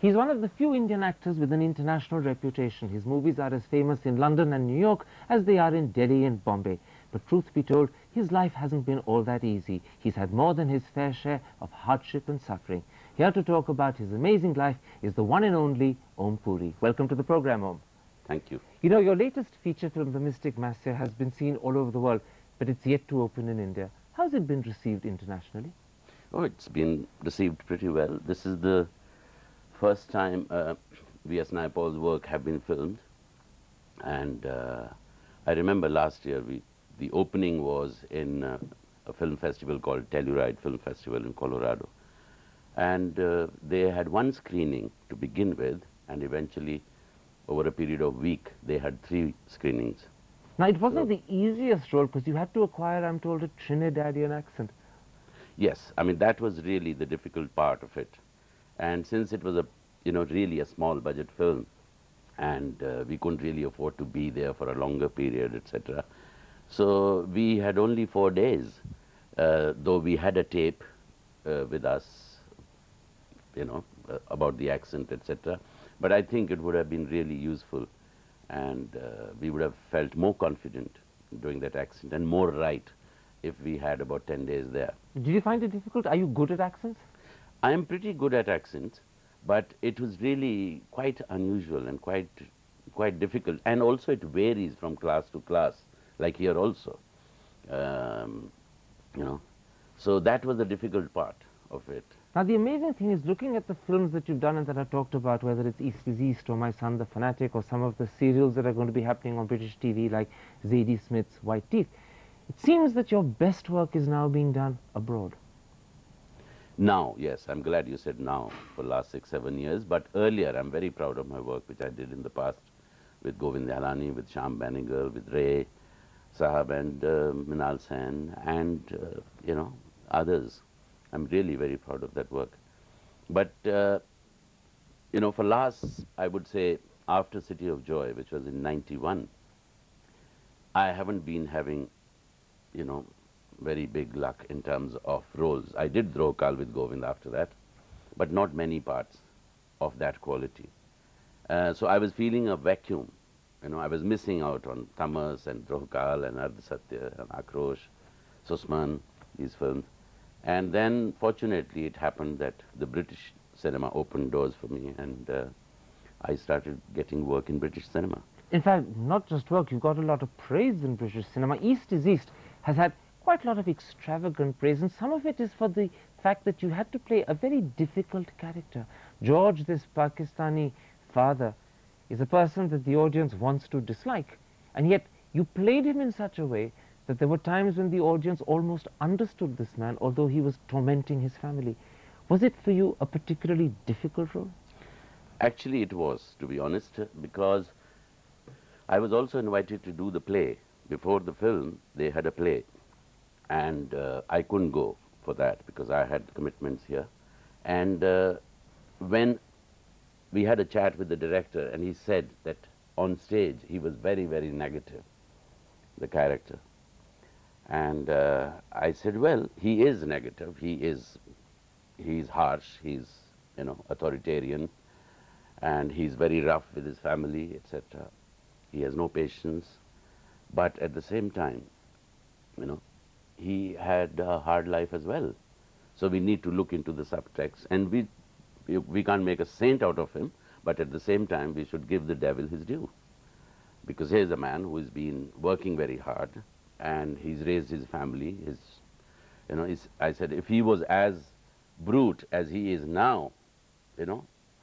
He's one of the few Indian actors with an international reputation. His movies are as famous in London and New York as they are in Delhi and Bombay. But truth be told, his life hasn't been all that easy. He's had more than his fair share of hardship and suffering. Here to talk about his amazing life is the one and only Om Puri. Welcome to the program, Om. Thank you. You know, your latest feature film, The Mystic Master, has been seen all over the world, but it's yet to open in India. How's it been received internationally? Oh, it's been received pretty well. This is the first time V.S. Naipaul's work have been filmed. And I remember last year the opening was in a film festival called Telluride Film Festival in Colorado. And they had one screening to begin with, and eventually over a period of a week they had 3 screenings. Now, it wasn't the easiest role because you had to acquire, I'm told, a Trinidadian accent. Yes, I mean that was really the difficult part of it. And since it was a, really a small budget film, and we couldn't really afford to be there for a longer period, etc. So we had only 4 days, though we had a tape with us, about the accent, etc. But I think it would have been really useful, and we would have felt more confident doing that accent and more right if we had about 10 days there. Did you find it difficult? Are you good at accents? I am pretty good at accents, but it was really quite unusual and quite difficult. And also it varies from class to class, like here also. So that was the difficult part of it. Now, the amazing thing is, looking at the films that you've done and that I've talked about, whether it's East is East or My Son the Fanatic or some of the serials that are going to be happening on British TV like Zadie Smith's White Teeth, it seems that your best work is now being done abroad. Now, yes, I'm glad you said now for the last 6-7 years, but earlier I'm very proud of my work which I did in the past with Govind Halani, with Shyam Benegal, with Ray Sahab and Minal Sen and, others. I'm really very proud of that work. But, for last, I would say, after City of Joy, which was in '91, I haven't been having, very big luck in terms of roles. I did Drokal with Govind after that, but not many parts of that quality. So I was feeling a vacuum. I was missing out on Tamas and Drokal and Ardh Satya and Akrosh, Susman, these films. And then, fortunately, it happened that the British cinema opened doors for me, and I started getting work in British cinema. In fact, not just work, you've got a lot of praise in British cinema. East is East has had quite a lot of extravagant praise, and some of it is for the fact that you had to play a very difficult character. George, this Pakistani father, is a person that the audience wants to dislike, and yet you played him in such a way that there were times when the audience almost understood this man, although he was tormenting his family. Was it for you a particularly difficult role? Actually, it was, to be honest, because I was also invited to do the play. Before the film, they had a play, and I couldn't go for that because I had commitments here. And when we had a chat with the director, and he said that on stage he was very, very negative, the character. And I said, well, he is negative, he's harsh, he's, authoritarian, and he's very rough with his family, etc. He has no patience, but at the same time, he had a hard life as well. So we need to look into the subtext, and we can't make a saint out of him, but at the same time we should give the devil his due. Because here's a man who has been working very hard, and he's raised his family. I said, if he was as brute as he is now,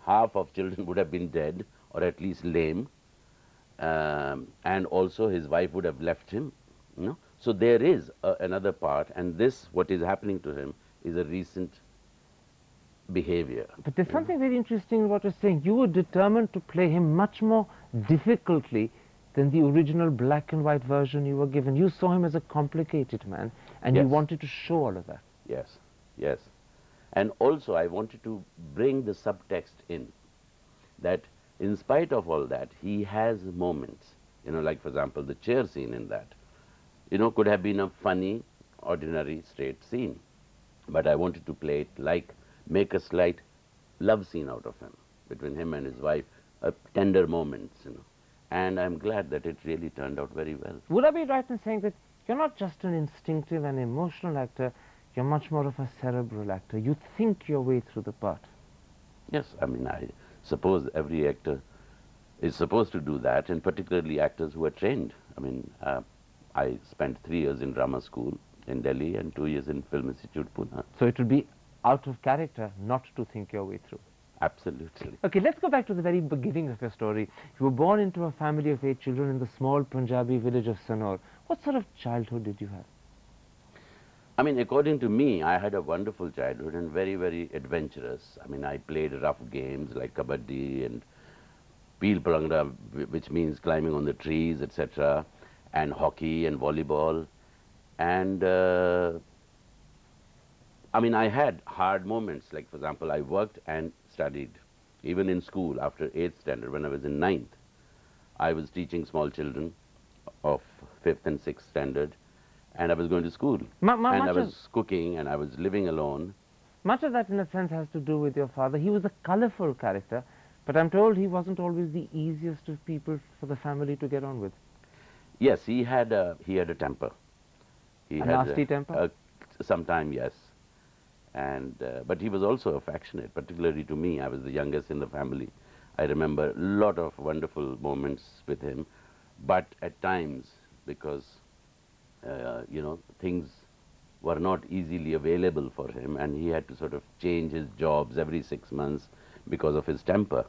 half of children would have been dead, or at least lame, and also his wife would have left him. So there is another part, and this, what is happening to him, is a recent behavior. But there's something very interesting in what you're saying. You were determined to play him much more difficultly than the original black and white version you were given. You saw him as a complicated man, and Yes. you wanted to show all of that. Yes, yes. And also I wanted to bring the subtext in, that in spite of all that, he has moments, like for example, the chair scene in that, could have been a funny, ordinary, straight scene. But I wanted to play it like, make a slight love scene out of him. between him and his wife, tender moments, you know. And I'm glad that it really turned out very well. Would I be right in saying that you're not just an instinctive and emotional actor, you're much more of a cerebral actor? You think your way through the part. Yes, I mean, I suppose every actor is supposed to do that, and particularly actors who are trained. I mean, I spent 3 years in drama school in Delhi and 2 years in Film Institute, Pune. So it would be out of character not to think your way through. Absolutely. Okay, let's go back to the very beginning of your story. You were born into a family of 8 children in the small Punjabi village of Sanor. What sort of childhood did you have? I mean, according to me, I had a wonderful childhood and very, very adventurous. I mean, I played rough games like kabaddi and peel palangra, which means climbing on the trees, etc., and hockey and volleyball. And I mean, I had hard moments. Like, for example, I worked and studied. Even in school, after 8th standard, when I was in 9th, I was teaching small children of 5th and 6th standard, and I was going to school. And I was cooking, and I was living alone. Much of that, in a sense, has to do with your father. He was a colorful character, but I'm told he wasn't always the easiest of people for the family to get on with. Yes, he had a temper. He A had nasty temper? Sometime, yes. And but he was also affectionate, particularly to me. I was the youngest in the family. I remember a lot of wonderful moments with him, but at times, because you know, things were not easily available for him, and he had to sort of change his jobs every 6 months because of his temper.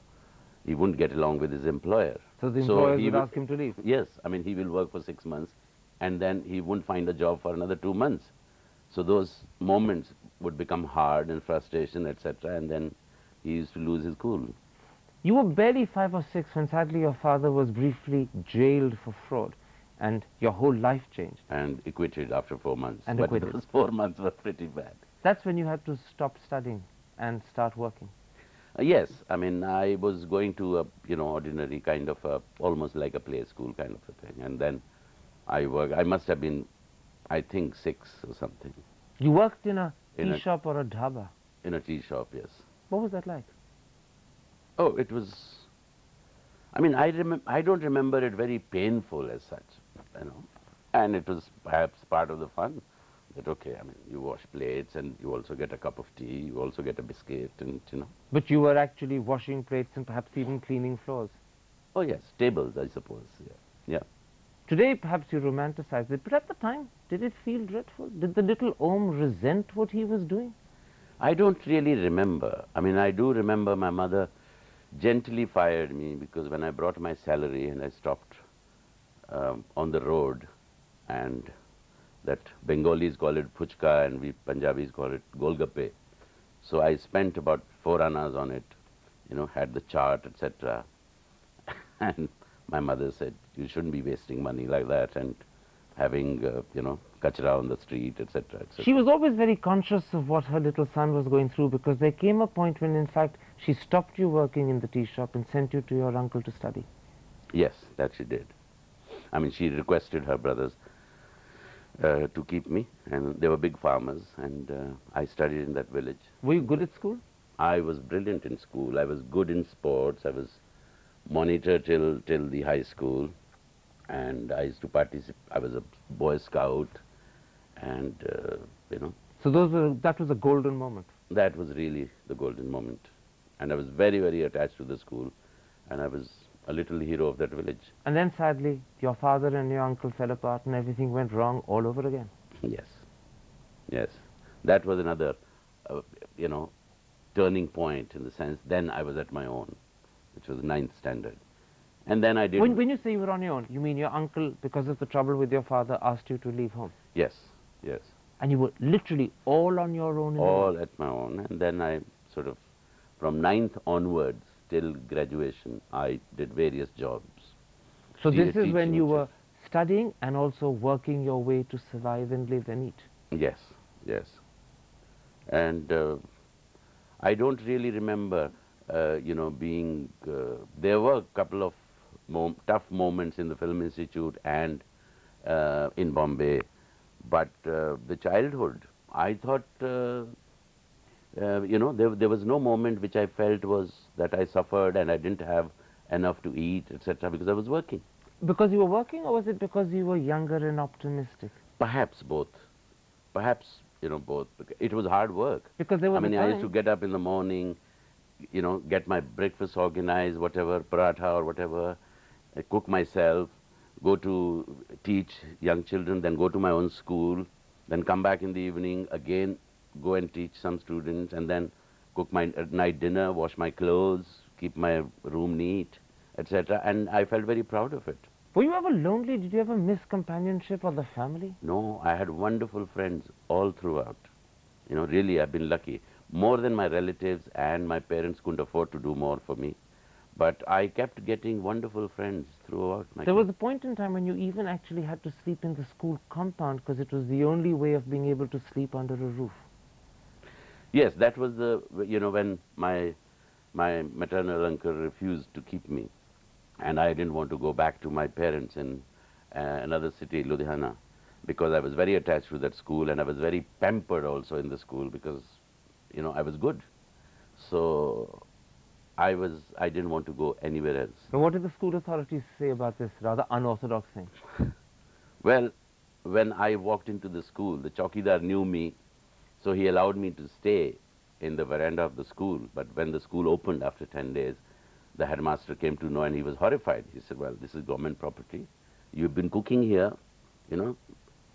He wouldn't get along with his employer. So the employers would ask him to leave? Yes, I mean, he will work for 6 months, and then he wouldn't find a job for another 2 months. So those moments would become hard and frustration, etc., and then he used to lose his cool. You were barely 5 or 6 when sadly your father was briefly jailed for fraud, and your whole life changed. And acquitted after 4 months. And but acquitted. those 4 months were pretty bad. That's when you had to stop studying and start working. Yes, I mean, I was going to a, you know, ordinary kind of almost like a play school kind of a thing, and then I worked. I must have been, I think, 6 or something. You worked in a tea shop or a dhaba? In a tea shop, yes. What was that like? Oh, it was, I mean, I don't remember it very painful as such, you know, and it was perhaps part of the fun. That, okay, I mean, you wash plates and you also get a cup of tea, you also get a biscuit, and, you know. But you were actually washing plates and perhaps even cleaning floors? Oh, yes, tables, I suppose, yeah. Yeah. Today, perhaps you romanticize it, but at the time, did it feel dreadful? Did the little Om resent what he was doing? I don't really remember. I mean, I do remember my mother gently fired me because when I brought my salary and I stopped on the road, and that Bengalis call it puchka and we Punjabis call it golgappe. So I spent about 4 annas on it, you know, had the chart, etc. And my mother said, you shouldn't be wasting money like that and having, you know, kachra on the street, etc., etc. She was always very conscious of what her little son was going through, because there came a point when, in fact, she stopped you working in the tea shop and sent you to your uncle to study. Yes, that she did. I mean, she requested her brothers to keep me, and they were big farmers, and I studied in that village. Were you good at school? I was brilliant in school. I was good in sports. I was monitor till the high school, and I used to participate. I was a Boy Scout, and you know. So that was a golden moment. That was really the golden moment, and I was very, very attached to the school, and I was a little hero of that village. And then sadly, your father and your uncle fell apart and everything went wrong all over again. Yes, yes. That was another, you know, turning point in the sense, then I was at my own, which was 9th standard. And then I did... When you say you were on your own, you mean your uncle, because of the trouble with your father, asked you to leave home? Yes, yes. And you were literally all on your own? All at my own. And then I sort of, from 9th onwards, till graduation, I did various jobs. So this is when you were studying and also working your way to survive and live and eat? Yes, yes. And I don't really remember, you know, being... there were a couple of tough moments in the Film Institute and in Bombay, but the childhood, I thought there was no moment which I felt was that I suffered and I didn't have enough to eat, etc., because I was working. Because you were working, or was it because you were younger and optimistic? Perhaps both. Perhaps, both. It was hard work. Because there was I mean, a I used to time. get up in the morning, get my breakfast organized, whatever, paratha or whatever, cook myself, go to teach young children, then go to my own school, then come back in the evening, again go and teach some students, and then cook my night dinner, wash my clothes, keep my room neat, etc. And I felt very proud of it. Were you ever lonely? Did you ever miss companionship or the family? No, I had wonderful friends all throughout. Really, I've been lucky. More than my relatives, and my parents couldn't afford to do more for me. But I kept getting wonderful friends throughout my There career. was a point in time when you even actually had to sleep in the school compound because it was the only way of being able to sleep under a roof. Yes, that was when my maternal uncle refused to keep me, and I didn't want to go back to my parents in another city, Ludhiana, because I was very attached to that school, and I was very pampered also in the school because, I was good. So I didn't want to go anywhere else. So what did the school authorities say about this rather unorthodox thing? Well, when I walked into the school, the chowkidar knew me, so he allowed me to stay in the veranda of the school. But when the school opened after 10 days, the headmaster came to know, and he was horrified. He said, well, this is government property. You've been cooking here,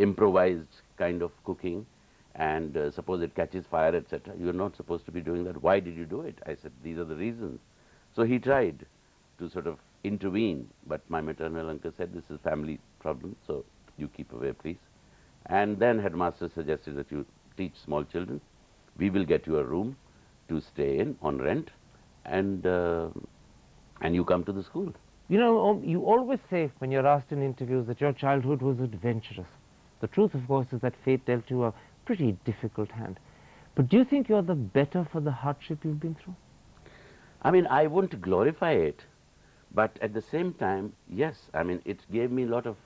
improvised kind of cooking, and suppose it catches fire, etc. You're not supposed to be doing that. Why did you do it? I said, these are the reasons. So he tried to sort of intervene, but my maternal uncle said, this is family problem, so you keep away, please. And then headmaster suggested that you teach small children. We will get you a room to stay in on rent, and you come to the school. You always say when you're asked in interviews that your childhood was adventurous. The truth, of course, is that fate dealt you a pretty difficult hand. But do you think you're the better for the hardship you've been through? I mean, I wouldn't glorify it, but at the same time, yes, I mean, it gave me a lot of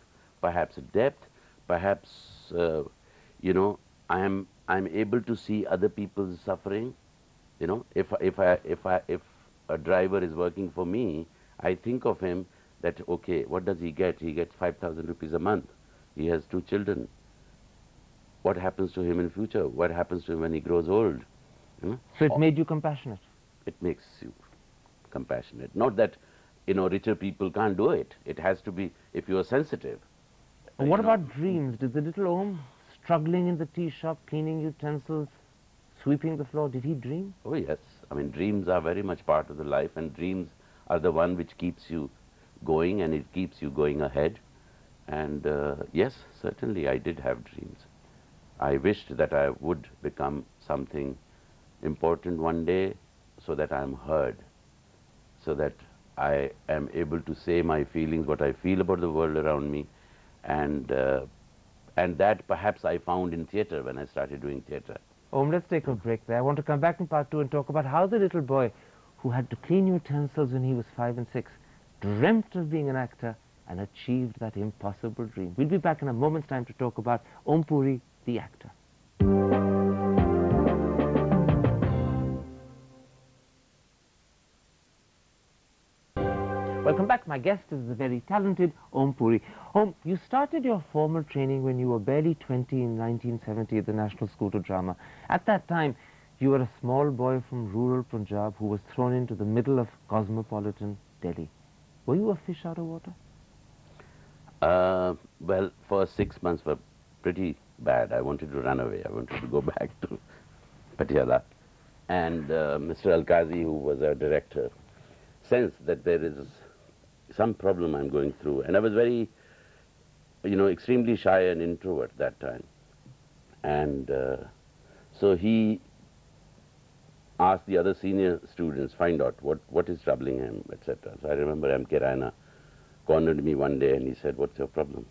perhaps depth, perhaps, I'm able to see other people's suffering. If a driver is working for me, I think of him that, okay, what does he get? He gets 5,000 rupees a month. He has 2 children. What happens to him in future? What happens to him when he grows old? So it made you compassionate? It makes you compassionate. Not that, richer people can't do it. It has to be, if you are sensitive. And what about dreams? Did the little Om, struggling in the tea shop, cleaning utensils, sweeping the floor, did he dream? Oh, yes. I mean, dreams are very much part of the life, and dreams are the one which keeps you going, and it keeps you going ahead. And yes, certainly I did have dreams. I wished that I would become something important one day, so that I am heard, so that I am able to say my feelings, what I feel about the world around me, and that perhaps I found in theatre when I started doing theatre. Om, let's take a break there. I want to come back in part 2 and talk about how the little boy who had to clean utensils when he was 5 and 6 dreamt of being an actor and achieved that impossible dream. We'll be back in a moment's time to talk about Om Puri, the actor. Welcome back. My guest is the very talented Om Puri. Om, you started your formal training when you were barely 20 in 1970 at the National School of Drama. At that time, you were a small boy from rural Punjab who was thrown into the middle of cosmopolitan Delhi. Were you a fish out of water? Well, first 6 months were pretty bad. I wanted to run away. I wanted to go back to Patiala. And Mr. Al-Qazi, who was our director, sensed that there is some problem I'm going through. And I was very, extremely shy and introvert that time. And so he asked the other senior students, find out what is troubling him, etc. So I remember M.K. Raina cornered me one day and he said, what's your problem?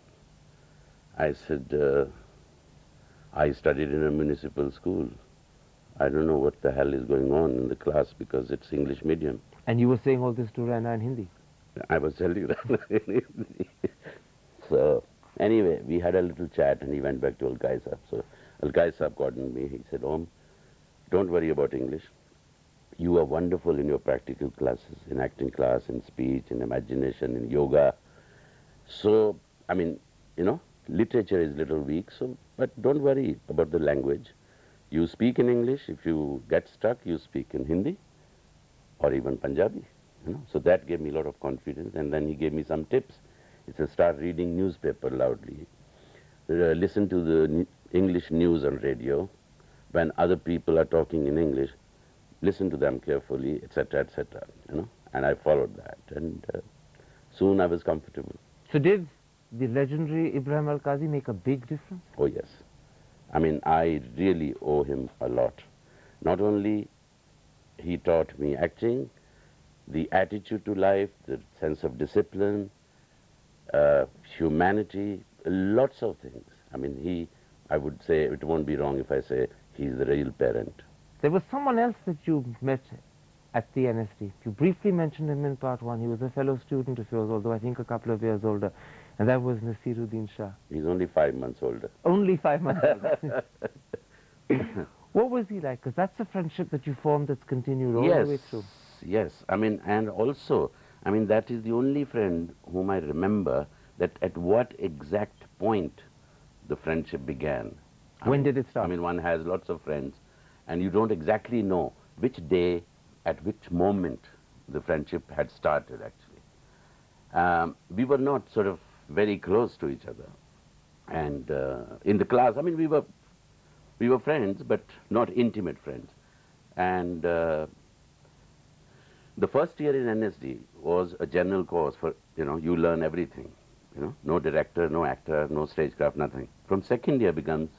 I said, I studied in a municipal school. I don't know what the hell is going on in the class because it's English medium. And you were saying all this to Raina in Hindi? I was telling you that. So anyway, we had a little chat and he went back to Al-Qazi Sahib. So Al-Qazi Sahib called me. He said, Om, don't worry about English. You are wonderful in your practical classes, in acting class, in speech, in imagination, in yoga. So, I mean, you know, literature is little weak, so, but don't worry about the language. You speak in English. If you get stuck, you speak in Hindi or even Punjabi. You know? So that gave me a lot of confidence. And then he gave me some tips. He said, start reading newspaper loudly. Listen to the English news on radio. When other people are talking in English, listen to them carefully, etc., etc. You know? And I followed that. And soon I was comfortable. So did the legendary Ibrahim Al-Qazi make a big difference? Oh, yes. I mean, I really owe him a lot. Not only he taught me acting, the attitude to life, the sense of discipline, humanity, lots of things. I mean, I would say, it won't be wrong if I say he's the real parent. There was someone else that you met at the NSD. You briefly mentioned him in part one. He was a fellow student of yours, although I think a couple of years older, and that was Nasiruddin Shah. He's only 5 months older. Only 5 months older. What was he like? Because that's a friendship that you formed that's continued all the way through. Yes, I mean, and also, I mean, that is the only friend whom I remember that at what exact point the friendship began. When did it start? I mean, one has lots of friends, and you don't exactly know which day, at which moment the friendship had started, actually. We were not sort of very close to each other. And in the class, I mean, we were friends, but not intimate friends. And the first year in NSD was a general course for, you know, you learn everything. You know, no director, no actor, no stagecraft, nothing. From second year begins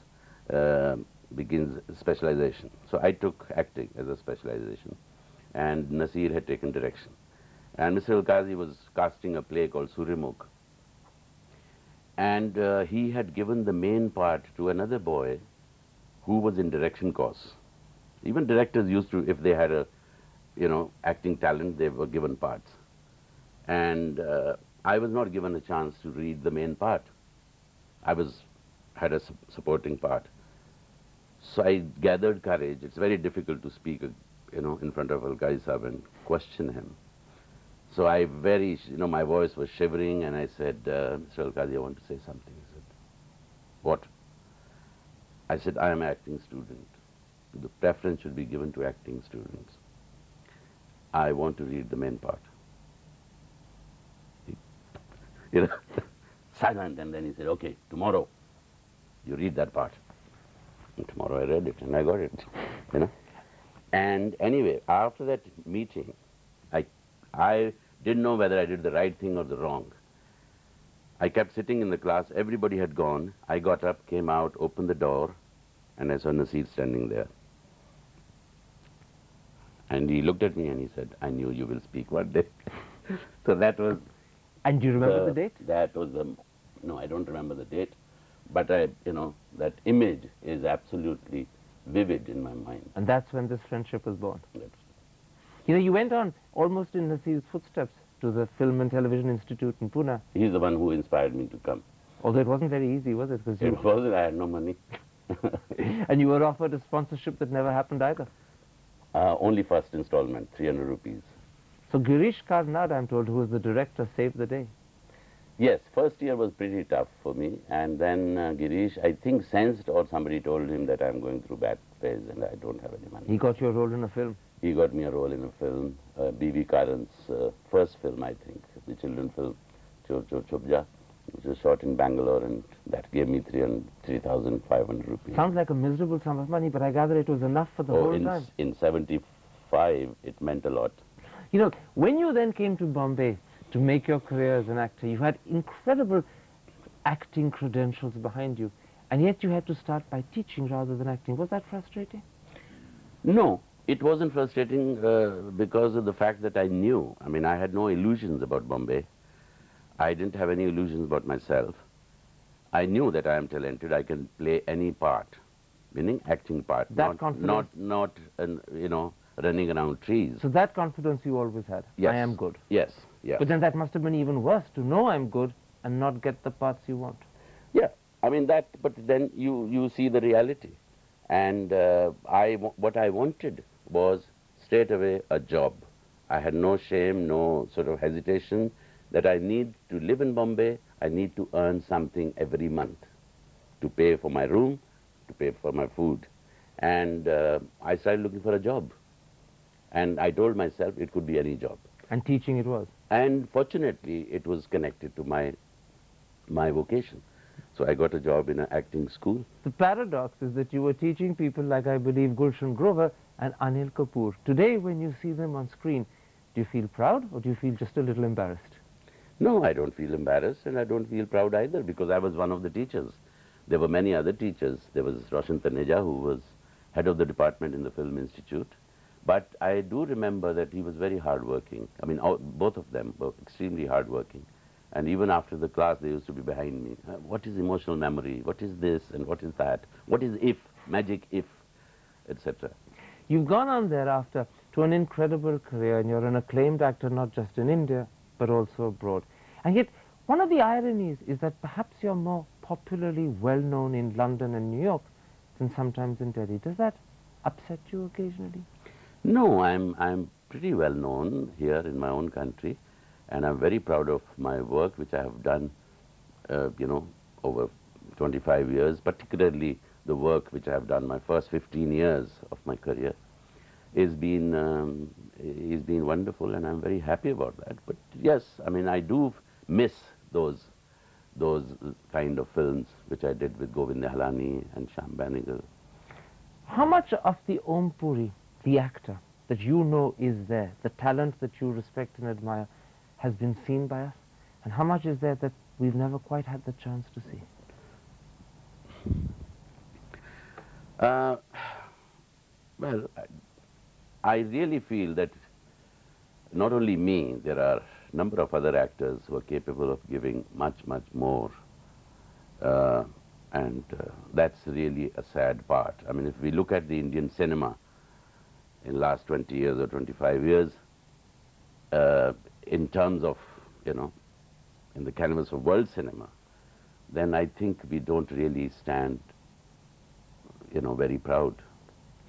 specialization. So I took acting as a specialization, and Nasir had taken direction. And Mr. Al-Qazi was casting a play called Suryamukh. And he had given the main part to another boy who was in direction course. Even directors used to, if they had a, you know, acting talent, they were given parts. And I was not given a chance to read the main part. I had a supporting part. So I gathered courage. It's very difficult to speak, you know, in front of Al-Qazi Sahib and question him. So I my voice was shivering, and I said, Mr. Al-Qazi, I want to say something. He said, what? I said, I am an acting student. The preference should be given to acting students. I want to read the main part. You know, silent, and then he said, okay, tomorrow you read that part. And tomorrow I read it, and I got it, you know. And anyway, after that meeting, I didn't know whether I did the right thing or the wrong. I kept sitting in the class, everybody had gone. I got up, came out, opened the door, and I saw Nasir standing there. And he looked at me and he said, I knew you will speak one day. So that was... And do you remember the date? That was the... No, I don't remember the date. But you know, that image is absolutely vivid in my mind. And that's when this friendship was born. That's, you know, you went on almost in Nasir's footsteps to the Film and Television Institute in Pune. He's the one who inspired me to come. Although it wasn't very easy, was it? Because It wasn't, I had no money. And you were offered a sponsorship that never happened either. Only first installment, 300 rupees. So Girish Karnad, I'm told, who was the director, saved the day. Yes, first year was pretty tough for me, and then Girish, I think, sensed, or somebody told him that I'm going through bad phase and I don't have any money. He got you a role in a film. He got me a role in a film, B.V. Karan's first film, I think, the children film, Chop Chop Chop Ja, which was shot in Bangalore, and that gave me 3,500 rupees. Sounds like a miserable sum of money, but I gather it was enough for the whole time. In 75, it meant a lot. You know, when you then came to Bombay to make your career as an actor, you had incredible acting credentials behind you, and yet you had to start by teaching rather than acting. Was that frustrating? No, it wasn't frustrating because of the fact that I knew. I mean, I had no illusions about Bombay. I didn't have any illusions about myself. I knew that I am talented. I can play any part, meaning acting part, That confidence. not you know, running around trees. So that confidence you always had. Yes. I am good. Yes, yes. But then that must have been even worse, to know I'm good and not get the parts you want. Yeah, I mean that, but then you see the reality. And what I wanted was straight away a job. I had no shame, no sort of hesitation that I need to live in Bombay, I need to earn something every month to pay for my room, to pay for my food. And I started looking for a job. And I told myself it could be any job. And teaching it was. And fortunately, it was connected to my vocation. So I got a job in an acting school. The paradox is that you were teaching people like, I believe, Gulshan Grover and Anil Kapoor. Today, when you see them on screen, do you feel proud or do you feel just a little embarrassed? No, I don't feel embarrassed and I don't feel proud either because I was one of the teachers. There were many other teachers. There was Roshan Taneja, who was head of the department in the Film Institute. But I do remember that he was very hardworking. I mean, both of them were extremely hardworking. And even after the class, they used to be behind me. What is emotional memory? What is this and what is that? What is if, magic if, etc. You've gone on thereafter to an incredible career, and you're an acclaimed actor not just in India, but also abroad. And yet, one of the ironies is that perhaps you're more popularly well-known in London and New York than sometimes in Delhi. Does that upset you occasionally? No, I'm pretty well known here in my own country. And I'm very proud of my work, which I have done, you know, over 25 years, particularly the work which I have done my first 15 years of my career is been wonderful, and I'm very happy about that. But yes, I mean, I do miss those kind of films which I did with Govind Nihalani and Shyam Benegal. How much of the Om Puri, the actor, that you know is there, the talent that you respect and admire, has been seen by us? And how much is there that we've never quite had the chance to see? Well, I really feel that not only me, there are a number of other actors who are capable of giving much, much more. And that's really a sad part. I mean, if we look at the Indian cinema in the last 20 years or 25 years, in terms of, you know, in the canvas of world cinema, then I think we don't really stand, you know, very proud.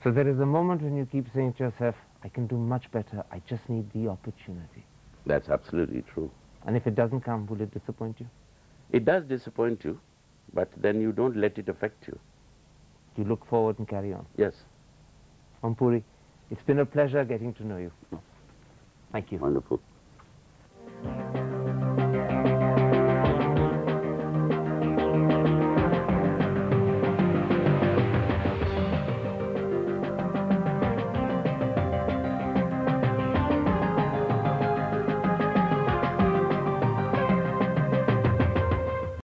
So there is a moment when you keep saying to yourself, I can do much better, I just need the opportunity. That's absolutely true. And if it doesn't come, will it disappoint you? It does disappoint you, but then you don't let it affect you. You look forward and carry on. Yes. Om Puri, it's been a pleasure getting to know you. Thank you. Wonderful.